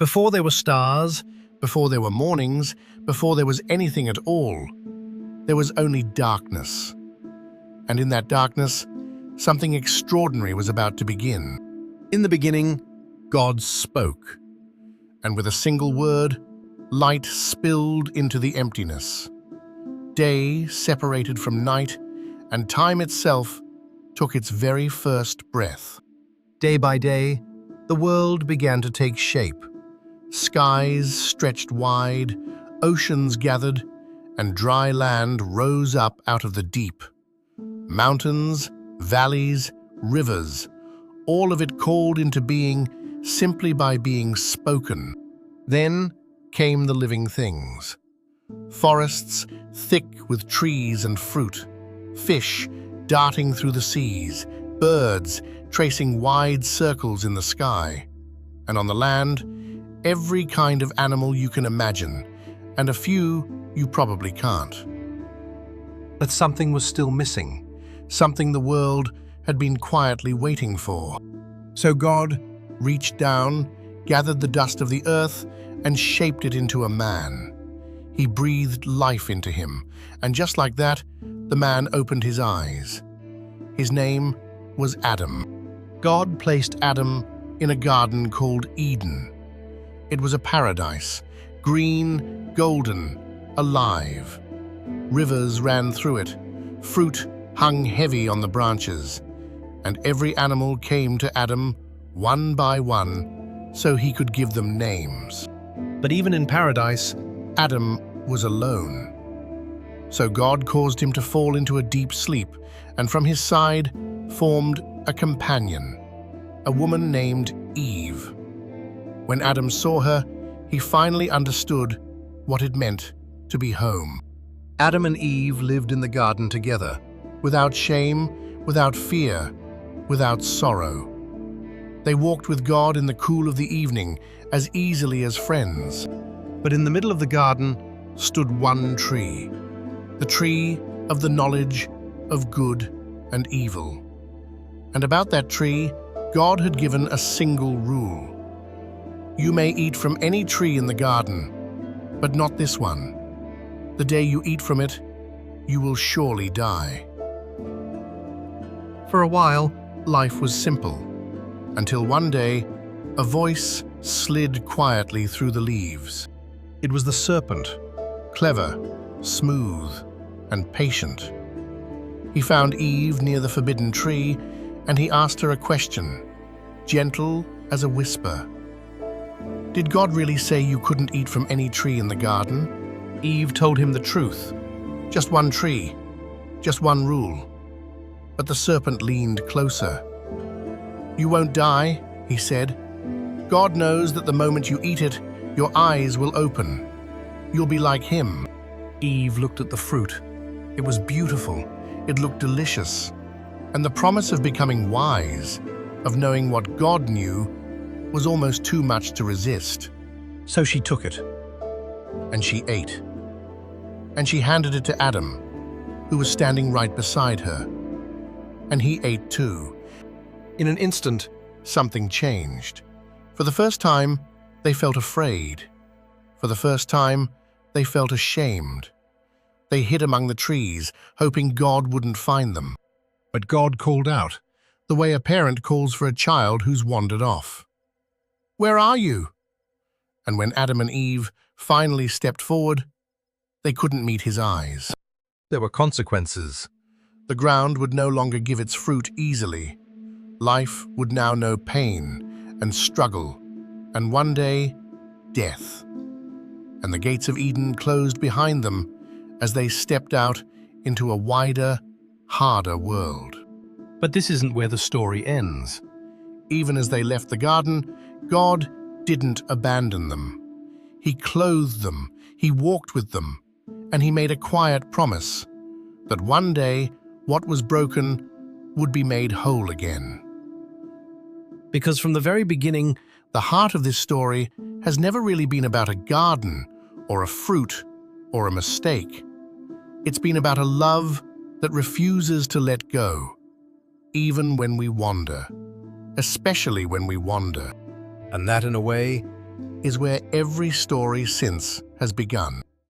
Before there were stars, before there were mornings, before there was anything at all, there was only darkness. And in that darkness, something extraordinary was about to begin. In the beginning, God spoke, and with a single word, light spilled into the emptiness. Day separated from night, and time itself took its very first breath. Day by day, the world began to take shape. Skies stretched wide, oceans gathered, and dry land rose up out of the deep. Mountains, valleys, rivers, all of it called into being simply by being spoken. Then came the living things. Forests thick with trees and fruit, fish darting through the seas, birds tracing wide circles in the sky, and on the land, every kind of animal you can imagine, and a few you probably can't. But something was still missing, something the world had been quietly waiting for. So God reached down, gathered the dust of the earth, and shaped it into a man. He breathed life into him, and just like that, the man opened his eyes. His name was Adam. God placed Adam in a garden called Eden. It was a paradise, green, golden, alive. Rivers ran through it, fruit hung heavy on the branches, and every animal came to Adam one by one so he could give them names. But even in paradise, Adam was alone. So God caused him to fall into a deep sleep, and from his side formed a companion, a woman named Eve. When Adam saw her, he finally understood what it meant to be home. Adam and Eve lived in the garden together, without shame, without fear, without sorrow. They walked with God in the cool of the evening as easily as friends. But in the middle of the garden stood one tree, the tree of the knowledge of good and evil. And about that tree, God had given a single rule. You may eat from any tree in the garden, but not this one. The day you eat from it, you will surely die. For a while, life was simple, until one day, a voice slid quietly through the leaves. It was the serpent, clever, smooth, and patient. He found Eve near the forbidden tree, and he asked her a question, gentle as a whisper. Did God really say you couldn't eat from any tree in the garden? Eve told him the truth. Just one tree, just one rule. But the serpent leaned closer. You won't die, he said. God knows that the moment you eat it, your eyes will open. You'll be like him. Eve looked at the fruit. It was beautiful. It looked delicious. And the promise of becoming wise, of knowing what God knew, was almost too much to resist. So she took it, and she ate. And she handed it to Adam, who was standing right beside her. And he ate too. In an instant, something changed. For the first time, they felt afraid. For the first time, they felt ashamed. They hid among the trees, hoping God wouldn't find them. But God called out, the way a parent calls for a child who's wandered off. Where are you? And when Adam and Eve finally stepped forward, they couldn't meet his eyes. There were consequences. The ground would no longer give its fruit easily. Life would now know pain and struggle, and one day, death. And the gates of Eden closed behind them as they stepped out into a wider, harder world. But this isn't where the story ends. Even as they left the garden, God didn't abandon them. He clothed them, he walked with them, and he made a quiet promise that one day what was broken would be made whole again. Because from the very beginning, the heart of this story has never really been about a garden or a fruit or a mistake. It's been about a love that refuses to let go, even when we wander, especially when we wander. And that, in a way, is where every story since has begun.